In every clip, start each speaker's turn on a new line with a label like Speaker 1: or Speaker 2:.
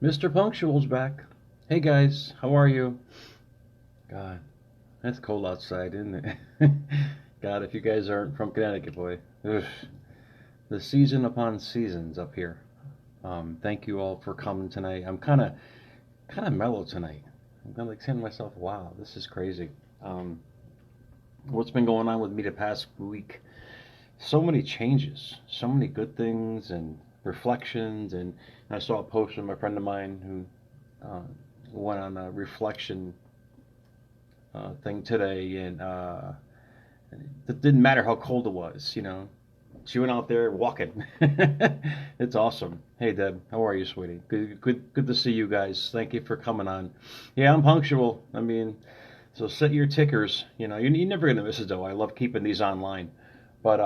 Speaker 1: Mr. Punctual's back. Hey guys, how are you? God, that's cold outside, isn't it? God, if you guys aren't from Connecticut, boy. Ugh. The season upon seasons up here. Thank you all for coming tonight. I'm kind of mellow tonight. I'm kind of like saying to myself, wow, this is crazy. Um, what's been going on with me the past week? So many changes, so many good things and reflections. And I saw a post from a friend of mine who went on a reflection thing today, and it didn't matter how cold it was. She went out there walking. It's awesome. Hey Deb, how are you, sweetie? Good to see you guys. Thank you for coming on. Yeah, I'm punctual. I mean, so set your tickers. You're never gonna miss it though. I love keeping these online, but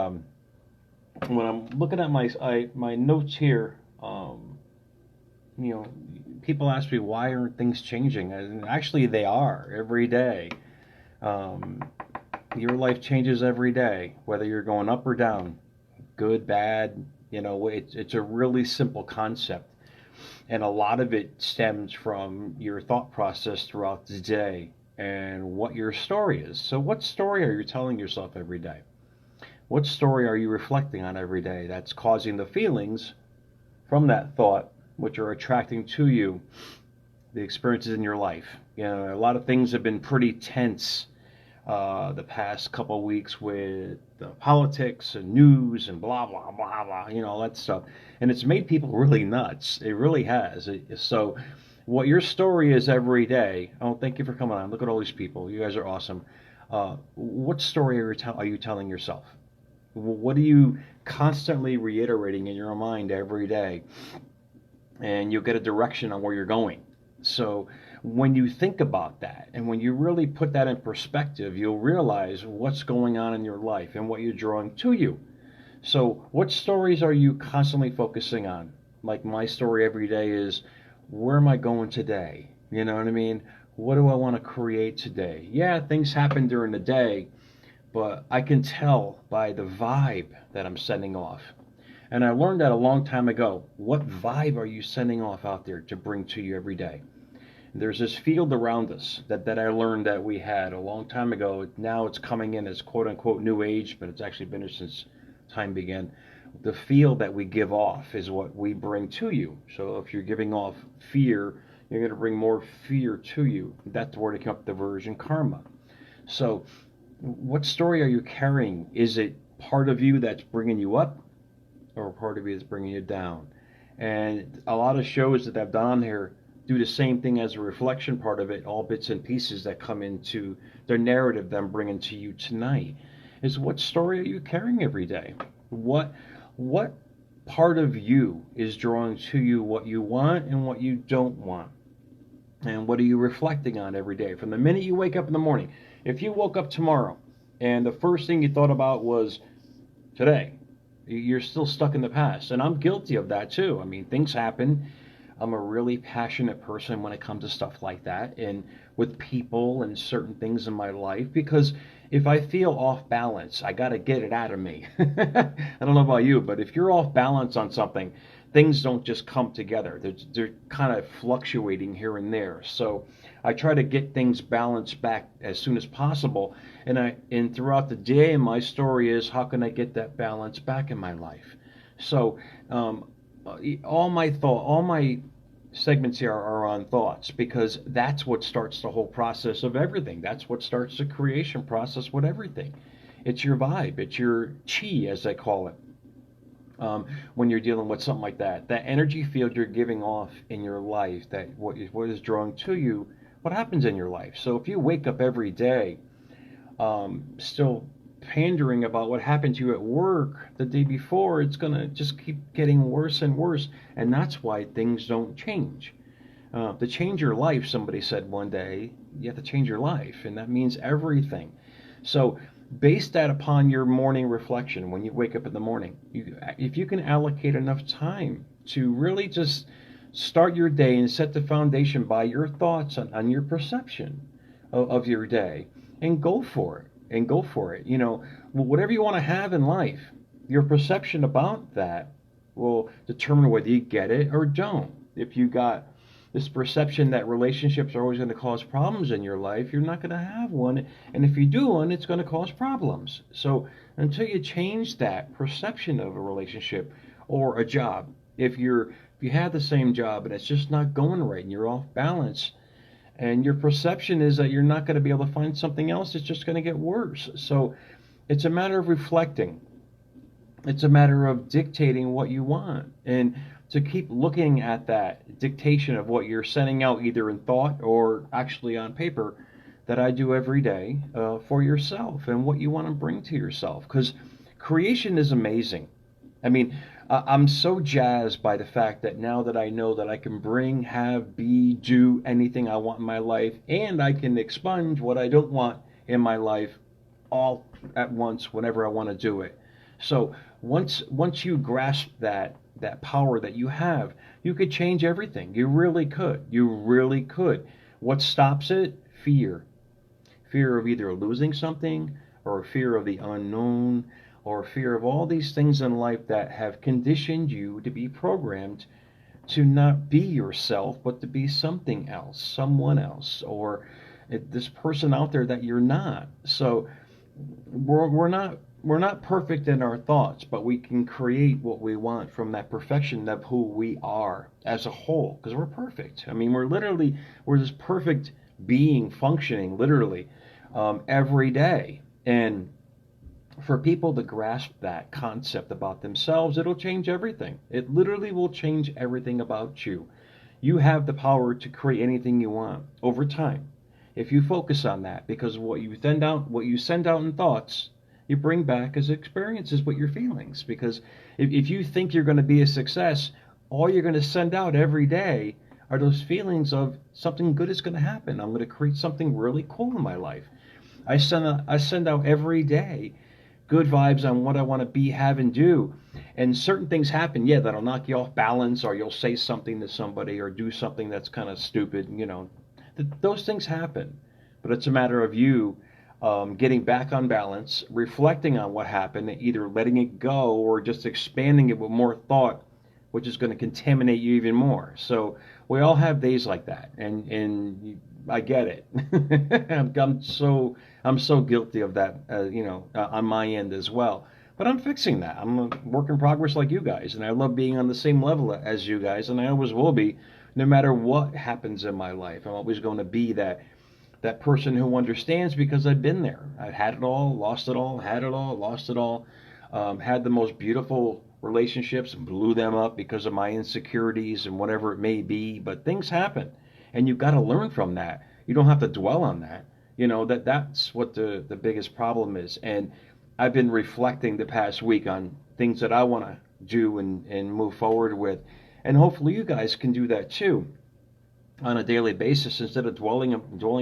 Speaker 1: when I'm looking at my notes here, you know, people ask me why aren't things changing, and actually they are every day. Um, your life changes every day, whether you're going up or down, good, bad. It's a really simple concept, and a lot of it stems from your thought process throughout the day and what your story is. So, what story are you telling yourself every day? What story are you reflecting on every day that's causing the feelings from that thought, which are attracting to you the experiences in your life? A lot of things have been pretty tense the past couple of weeks with politics and news and blah blah blah blah, all that stuff, and it's made people really nuts. It really has. So, what your story is every day. Oh, thank you for coming on. Look at all these people. You guys are awesome. What story are you telling yourself? What are you constantly reiterating in your mind every day? And you'll get a direction on where you're going. So when you think about that and when you really put that in perspective, you'll realize what's going on in your life and what you're drawing to you. So, what stories are you constantly focusing on? Like my story every day is, where am I going today? You know what I mean? What do I want to create today? Yeah, things happen during the day, but I can tell by the vibe that I'm sending off. And I learned that a long time ago. What vibe are you sending off out there to bring to you every day? There's this field around us that I learned that we had a long time ago. Now it's coming in as quote unquote new age, but it's actually been there since time began. The field that we give off is what we bring to you. So if you're giving off fear, you're going to bring more fear to you. That's where to come up with the version karma. So what story are you carrying? Is it part of you that's bringing you up, or part of you that's bringing you down? And a lot of shows that I've done here do the same thing as a reflection part of it, all bits and pieces that come into their narrative that I'm bringing to you tonight. Is what story are you carrying every day? What part of you is drawing to you what you want and what you don't want? And what are you reflecting on every day? From the minute you wake up in the morning, if you woke up tomorrow and the first thing you thought about was today, you're still stuck in the past. And I'm guilty of that too. I mean, things happen. I'm a really passionate person when it comes to stuff like that and with people and certain things in my life, because if I feel off balance, I got to get it out of me. I don't know about you, but if you're off balance on something, things don't just come together. They're kind of fluctuating here and there. So I try to get things balanced back as soon as possible. And throughout the day, my story is, how can I get that balance back in my life? So all my segments here are on thoughts, because that's what starts the whole process of everything. That's what starts the creation process with everything. It's your vibe. It's your chi, as they call it. When you're dealing with something like that energy field you're giving off in your life, that what is drawing to you, what happens in your life. So if you wake up every day still pandering about what happened to you at work the day before, it's going to just keep getting worse and worse. And that's why things don't change. To change your life, somebody said one day, you have to change your life. And that means everything. So base that upon your morning reflection when you wake up in the morning. If you can allocate enough time to really just start your day and set the foundation by your thoughts on your perception of your day, and go for it. And go for it. Whatever you want to have in life, your perception about that will determine whether you get it or don't. If you got this perception that relationships are always going to cause problems in your life, you're not going to have one. And if you do one, it's going to cause problems. So until you change that perception of a relationship or a job, if you have the same job and it's just not going right and you're off balance, and your perception is that you're not going to be able to find something else, it's just going to get worse. So it's a matter of reflecting. It's a matter of dictating what you want, and to keep looking at that dictation of what you're sending out, either in thought or actually on paper, that I do every day for yourself and what you want to bring to yourself. Because creation is amazing. I mean, I'm so jazzed by the fact that now that I know that I can bring, have, be, do anything I want in my life, and I can expunge what I don't want in my life all at once whenever I want to do it. So once you grasp that power that you have, you could change everything. You really could. You really could. What stops it? Fear. Fear of either losing something, or fear of the unknown, or fear of all these things in life that have conditioned you to be programmed to not be yourself, but to be something else, someone else, or this person out there that you're not. So we're not perfect in our thoughts, but we can create what we want from that perfection of who we are as a whole, because we're perfect. I mean, we're this perfect being functioning literally every day. And for people to grasp that concept about themselves, it'll change everything. It literally will change everything about you. You have the power to create anything you want over time if you focus on that, because what you send out in thoughts, you bring back as experiences with your feelings. Because if you think you're going to be a success, all you're going to send out every day are those feelings of something good is going to happen. I'm going to create something really cool in my life. I send out every day good vibes on what I want to be, have, and do. And certain things happen, yeah, that'll knock you off balance, or you'll say something to somebody or do something that's kind of stupid, those things happen. But it's a matter of you getting back on balance, reflecting on what happened, either letting it go or just expanding it with more thought, which is going to contaminate you even more. So we all have days like that, and I get it. I'm so guilty of that, on my end as well. But I'm fixing that. I'm a work in progress like you guys, and I love being on the same level as you guys, and I always will be, no matter what happens in my life. I'm always going to be that person who understands, because I've been there. I've had it all, lost it all, had it all, lost it all. Had the most beautiful relationships and blew them up because of my insecurities and whatever it may be. But things happen, and you've got to learn from that. You don't have to dwell on that. That's what the biggest problem is. And I've been reflecting the past week on things that I want to do and move forward with. And hopefully you guys can do that too on a daily basis, instead of dwelling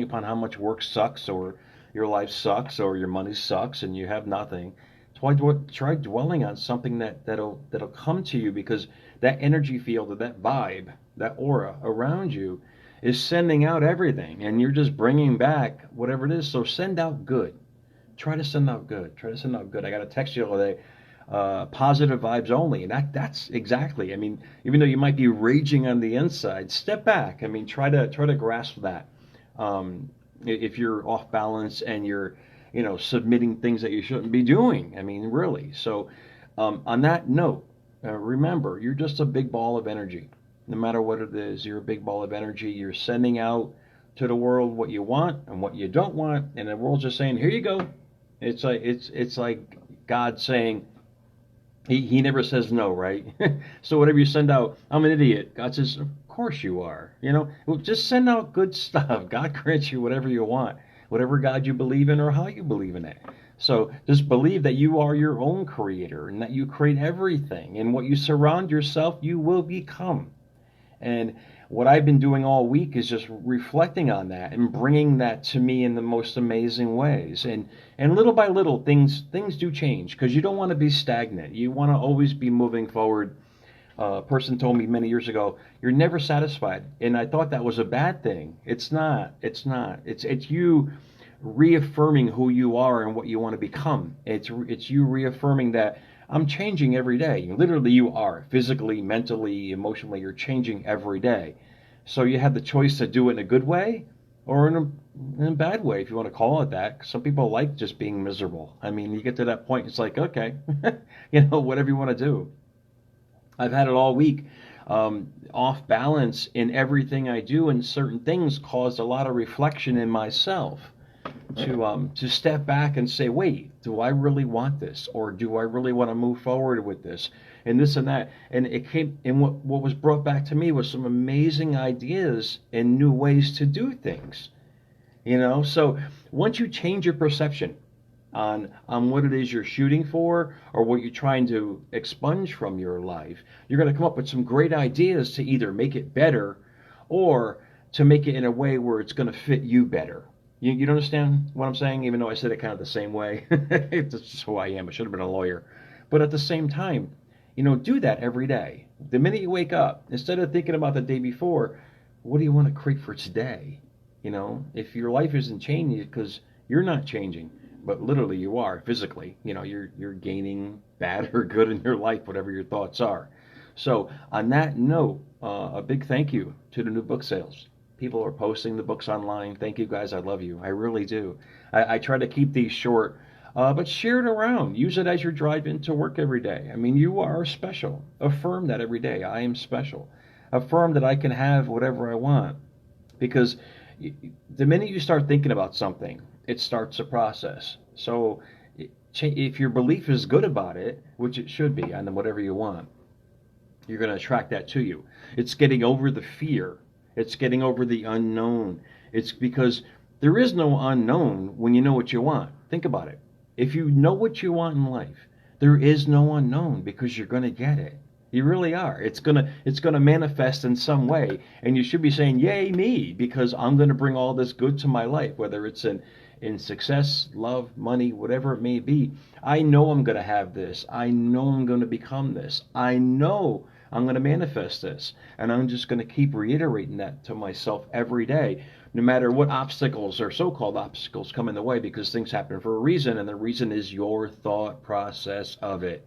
Speaker 1: upon how much work sucks, or your life sucks, or your money sucks and you have nothing. Try dwelling on something that'll come to you, because that energy field, or that vibe, that aura around you is sending out everything, and you're just bringing back whatever it is. So send out good. Try to send out good. Try to send out good. I got a text the other day, positive vibes only, and that's exactly. I mean, even though you might be raging on the inside, step back. I mean, try to grasp that. If you're off balance and you're submitting things that you shouldn't be doing, I mean, really. So on that note, remember, you're just a big ball of energy. No matter what it is, you're a big ball of energy. You're sending out to the world what you want and what you don't want, and the world's just saying, "Here you go." It's like God saying, He never says no, right? So whatever you send out, I'm an idiot. God says, of course you are. Well, just send out good stuff. God grants you whatever you want, whatever God you believe in or how you believe in it. So just believe that you are your own creator and that you create everything, and what you surround yourself, you will become. And what I've been doing all week is just reflecting on that and bringing that to me in the most amazing ways. And little by little, things do change, because you don't want to be stagnant. You want to always be moving forward. A person told me many years ago, "You're never satisfied," and I thought that was a bad thing. It's not. It's not. It's you reaffirming who you are and what you want to become. It's you reaffirming that I'm changing every day. Literally, you are physically, mentally, emotionally. You're changing every day. So you have the choice to do it in a good way or in a bad way, if you want to call it that. Some people like just being miserable. I mean, you get to that point, it's like, okay, whatever you want to do. I've had it all week. Off balance in everything I do, and certain things caused a lot of reflection in myself to step back and say, wait, do I really want this, or do I really want to move forward with this, and this and that, and it came, and what was brought back to me was some amazing ideas and new ways to do things. So once you change your perception on what it is you're shooting for or what you're trying to expunge from your life, you're going to come up with some great ideas to either make it better or to make it in a way where it's going to fit you better. You understand what I'm saying? Even though I said it kind of the same way. It's just who I am. I should have been a lawyer. But at the same time, do that every day. The minute you wake up, instead of thinking about the day before, what do you want to create for today? If your life isn't changing because you're not changing, but literally you are physically, you're gaining bad or good in your life, whatever your thoughts are. So on that note, a big thank you to the new book sales. People are posting the books online. Thank you guys. I love you. I really do. I try to keep these short, but share it around. Use it as your drive into work every day. I mean, you are special. Affirm that every day. I am special. Affirm that I can have whatever I want. Because the minute you start thinking about something, it starts a process. So if your belief is good about it, which it should be, on whatever you want, you're going to attract that to you. It's getting over the fear. It's getting over the unknown. It's because there is no unknown when you know what you want. Think about it. If you know what you want in life, there is no unknown because you're going to get it. You really are. It's gonna manifest in some way, and you should be saying, "Yay me!" because I'm going to bring all this good to my life, whether it's in success, love, money, whatever it may be. I know I'm going to have this. I know I'm going to become this. I know I'm going to manifest this, and I'm just going to keep reiterating that to myself every day, no matter what obstacles or so-called obstacles come in the way, because things happen for a reason, and the reason is your thought process of it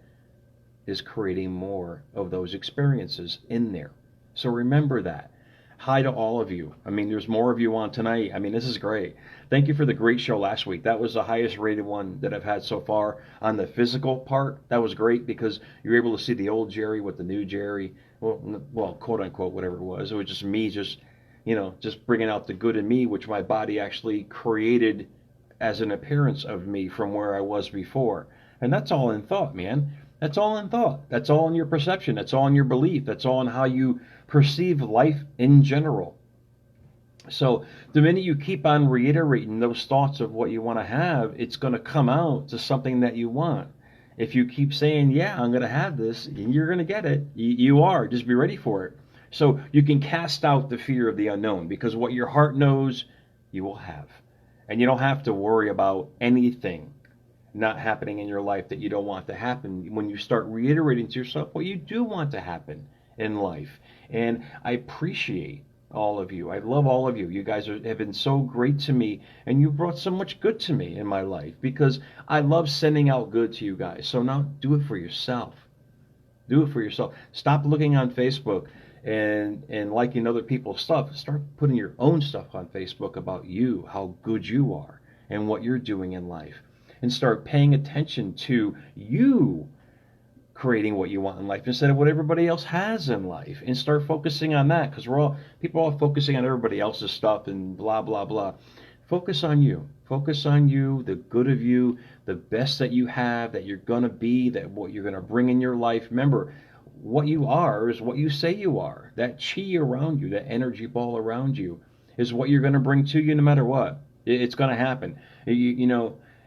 Speaker 1: is creating more of those experiences in there. So remember that. Hi to all of you. I mean, there's more of you on tonight. I mean, this is great. Thank you for the great show last week. That was the highest rated one that I've had so far on the physical part. That was great because you're able to see the old Jerry with the new Jerry. Well, quote unquote, whatever it was. It was just me just bringing out the good in me, which my body actually created as an appearance of me from where I was before. And that's all in thought, man. That's all in thought. That's all in your perception. That's all in your belief. That's all in how you perceive life in general. So the minute you keep on reiterating those thoughts of what you want to have, it's going to come out to something that you want. If you keep saying, yeah, I'm going to have this, you're going to get it. You are. Just be ready for it. So you can cast out the fear of the unknown, because what your heart knows, you will have. And you don't have to worry about anything not happening in your life that you don't want to happen when you start reiterating to yourself what you do want to happen in life. And I appreciate all of you. I love all of you. You guys have been so great to me, and you brought so much good to me in my life, because I love sending out good to you guys. So now do it for yourself. Do it for yourself. Stop looking on Facebook and liking other people's stuff. Start putting your own stuff on Facebook about you, how good you are, and what you're doing in life. And start paying attention to you creating what you want in life instead of what everybody else has in life, and start focusing on that, because people are all focusing on everybody else's stuff and blah blah blah. Focus on you. Focus on you, the good of you, the best that you have, that you're going to be, that what you're going to bring in your life. Remember, what you are is what you say you are. That chi around you, that energy ball around you, is what you're going to bring to you no matter what. It's going to happen.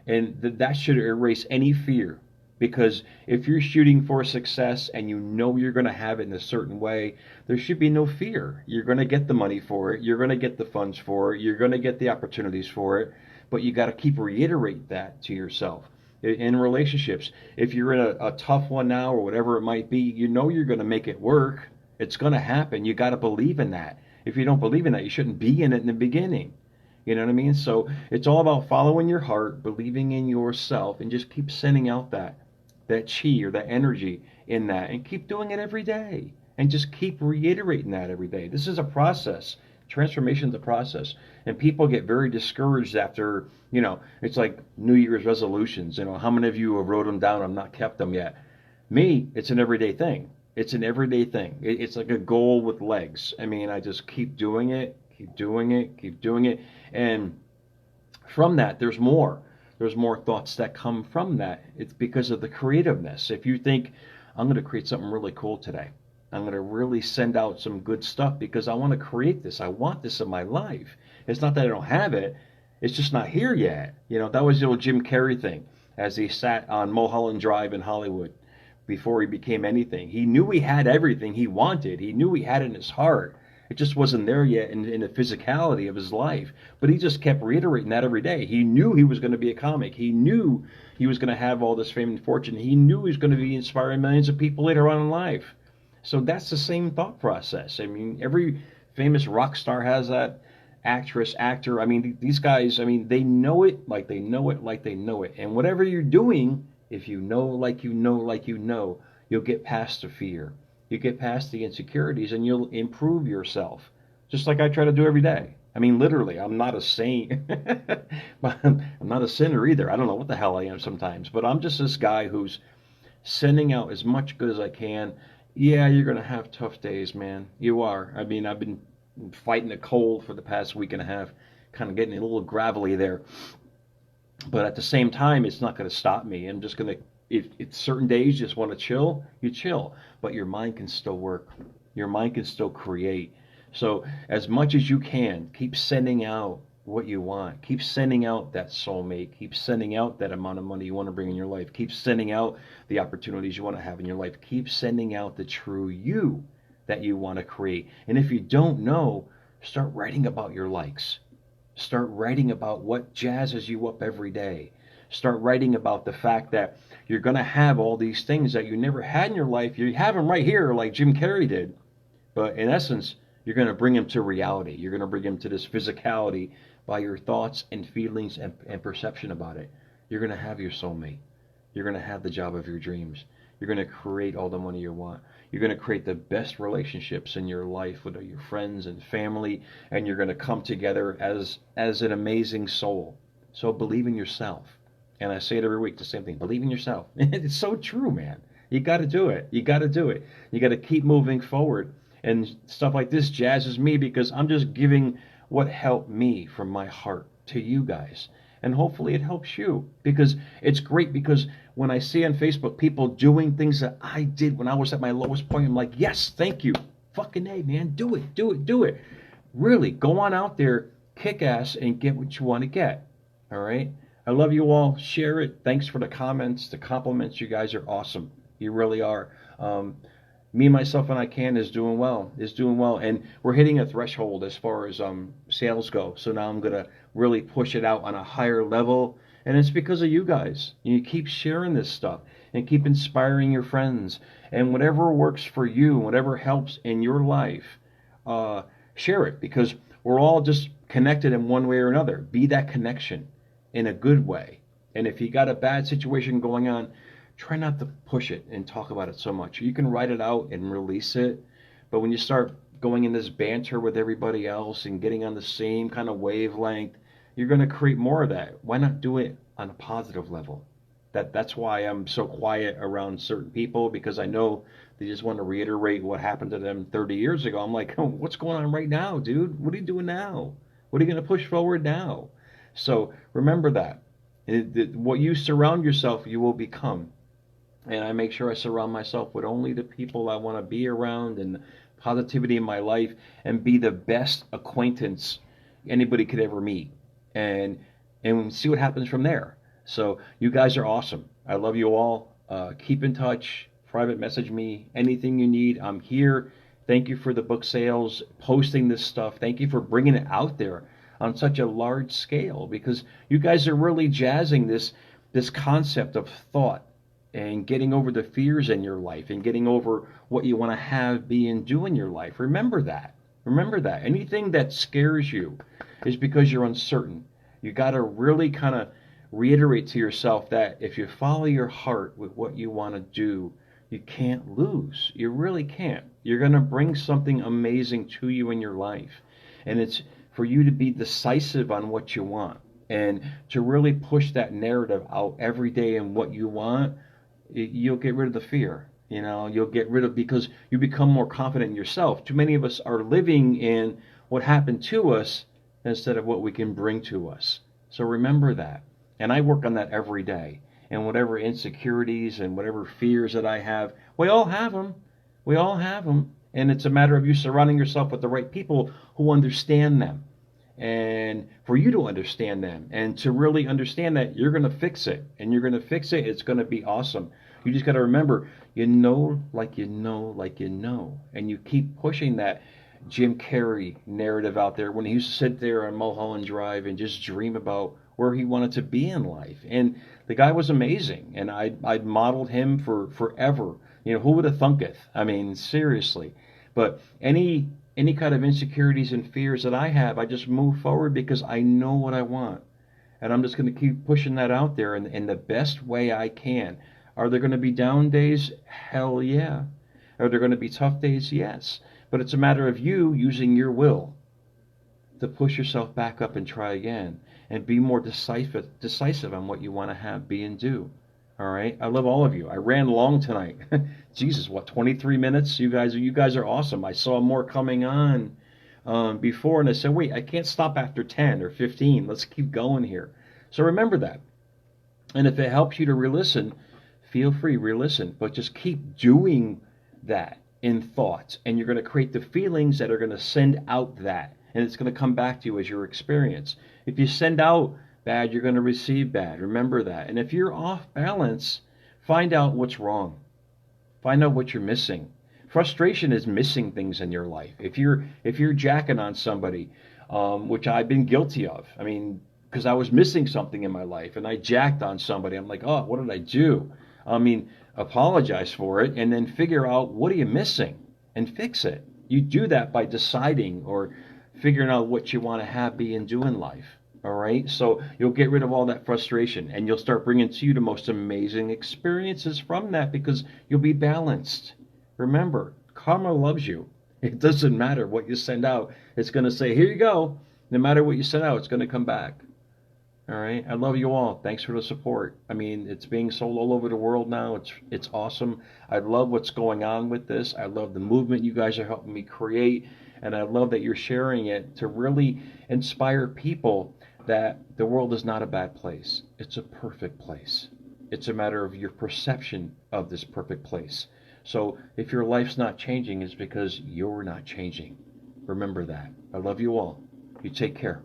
Speaker 1: And that should erase any fear, because if you're shooting for success and you know you're going to have it in a certain way, there should be no fear. You're going to get the money for it. You're going to get the funds for it. You're going to get the opportunities for it. But you got to keep reiterate that to yourself. In relationships, if you're in a tough one now or whatever it might be, you know you're going to make it work. It's going to happen. You got to believe in that. If you don't believe in that, you shouldn't be in it in the beginning. You know what I mean? So it's all about following your heart, believing in yourself, and just keep sending out that chi or that energy in that, and keep doing it every day. And just keep reiterating that every day. This is a process. Transformation is a process. And people get very discouraged after, it's like New Year's resolutions. How many of you have wrote them down and not kept them yet? Me, it's an everyday thing. It's an everyday thing. It's like a goal with legs. I mean, I just keep doing it, keep doing it, keep doing it. And from that, there's more. There's more thoughts that come from that. It's because of the creativeness. If you think, I'm going to create something really cool today, I'm going to really send out some good stuff because I want to create this. I want this in my life. It's not that I don't have it. It's just not here yet. That was the old Jim Carrey thing as he sat on Mulholland Drive in Hollywood before he became anything. He knew he had everything he wanted. He knew he had it in his heart. It just wasn't there yet in the physicality of his life. But he just kept reiterating that every day. He knew he was going to be a comic. He knew he was going to have all this fame and fortune. He knew he was going to be inspiring millions of people later on in life. So that's the same thought process. I mean, every famous rock star has that. Actress, actor. I mean, these guys, they know it like they know it like they know it. And whatever you're doing, if you know like you know like you know, you'll get past the fear. You get past the insecurities and you'll improve yourself. Just like I try to do every day. I mean, literally, I'm not a saint. I'm not a sinner either. I don't know what the hell I am sometimes. But I'm just this guy who's sending out as much good as I can. Yeah, you're going to have tough days, man. You are. I mean, I've been fighting a cold for the past week and a half, kind of getting a little gravelly there. But at the same time, it's not going to stop me. I'm just going to, if certain days you just want to chill, you chill. But your mind can still work. Your mind can still create. So as much as you can, keep sending out what you want. Keep sending out that soulmate. Keep sending out that amount of money you want to bring in your life. Keep sending out the opportunities you want to have in your life. Keep sending out the true you that you want to create. And if you don't know, start writing about your likes. Start writing about what jazzes you up every day. Start writing about the fact that you're going to have all these things that you never had in your life. You have them right here like Jim Carrey did. But in essence, you're going to bring them to reality. You're going to bring them to this physicality by your thoughts and feelings and perception about it. You're going to have your soulmate. You're going to have the job of your dreams. You're going to create all the money you want. You're going to create the best relationships in your life with your friends and family, and you're going to come together as an amazing soul. So believe in yourself. And I say it every week, the same thing. Believe in yourself. It's so true, man. You got to do it. You got to do it. You got to keep moving forward. And stuff like this jazzes me because I'm just giving what helped me from my heart to you guys. And hopefully it helps you, because it's great, because when I see on Facebook people doing things that I did when I was at my lowest point, I'm like, yes, thank you. Fucking A, man. Do it, do it, do it. Really, go on out there, kick ass, and get what you want to get. All right? I love you all. Share it. Thanks for the comments, the compliments. You guys are awesome. You really are. Me, myself, and I can is doing well. And we're hitting a threshold as far as sales go. So now I'm going to really push it out on a higher level. And it's because of you guys. You keep sharing this stuff and keep inspiring your friends. And whatever works for you, whatever helps in your life, share it, because we're all just connected in one way or another. Be that connection in a good way. And if you got a bad situation going on, try not to push it and talk about it so much. You can write it out and release it, but when you start going in this banter with everybody else and getting on the same kind of wavelength, you're going to create more of that. Why not do it on a positive level? That's why I'm so quiet around certain people, because I know they just want to reiterate what happened to them 30 years ago. I'm like, oh, what's going on right now, dude? What are you doing now? What are you going to push forward now? So remember that. What you surround yourself, you will become. And I make sure I surround myself with only the people I want to be around, and positivity in my life, and be the best acquaintance anybody could ever meet, and see what happens from there. So you guys are awesome. I love you all. Keep in touch. Private message me. Anything you need, I'm here. Thank you for the book sales, posting this stuff. Thank you for bringing it out there on such a large scale, because you guys are really jazzing this concept of thought, and getting over the fears in your life, and getting over what you want to have, be, and do in your life. Remember that. Remember that. Anything that scares you is because you're uncertain. You got to really kind of reiterate to yourself that if you follow your heart with what you want to do, You can't lose. You really can't. You're going to bring something amazing to you in your life. And it's for you to be decisive on what you want and to really push that narrative out every day in what you want. You'll get rid of the fear. You'll get rid of, because you become more confident in yourself. Too many of us are living in what happened to us instead of what we can bring to us. So remember that. And I work on that every day. And whatever insecurities and whatever fears that I have, we all have them. We all have them. And it's a matter of you surrounding yourself with the right people who understand them. And for you to understand them and to really understand that you're going to fix it. And you're going to fix it. It's going to be awesome. You just got to remember, you know, like you know, like you know. And you keep pushing that Jim Carrey narrative out there when he used to sit there on Mulholland Drive and just dream about where he wanted to be in life. And the guy was amazing. And I'd modeled him for forever. Who would have thunketh? I mean, seriously. But any kind of insecurities and fears that I have, I just move forward because I know what I want. And I'm just going to keep pushing that out there in the best way I can. Are there going to be down days? Hell yeah. Are there going to be tough days? Yes. But it's a matter of you using your will to push yourself back up and try again and be more decisive on what you want to have, be, and do. All right. I love all of you. I ran long tonight. Jesus, what, 23 minutes? You guys are awesome. I saw more coming on before, and I said, wait, I can't stop after 10 or 15. Let's keep going here. So remember that. And if it helps you to re-listen, feel free, re-listen. But just keep doing that in thoughts, and you're going to create the feelings that are going to send out that, and it's going to come back to you as your experience. If you send out bad, you're going to receive bad. Remember that. And if you're off balance, find out what's wrong. Find out what you're missing. Frustration is missing things in your life. If you're jacking on somebody, which I've been guilty of. I mean, because I was missing something in my life, and I jacked on somebody. I'm like, oh, what did I do? I mean, apologize for it, and then figure out what are you missing and fix it. You do that by deciding or figuring out what you want to have, be, and do in life. All right, so you'll get rid of all that frustration, and you'll start bringing to you the most amazing experiences from that because you'll be balanced. Remember, karma loves you. It doesn't matter what you send out. It's going to say, here you go. No matter what you send out, it's going to come back. All right, I love you all. Thanks for the support. I mean, it's being sold all over the world now. It's awesome. I love what's going on with this. I love the movement you guys are helping me create, and I love that you're sharing it to really inspire people that the world is not a bad place. It's a perfect place. It's a matter of your perception of this perfect place. So if your life's not changing, it's because you're not changing. Remember that. I love you all. You take care.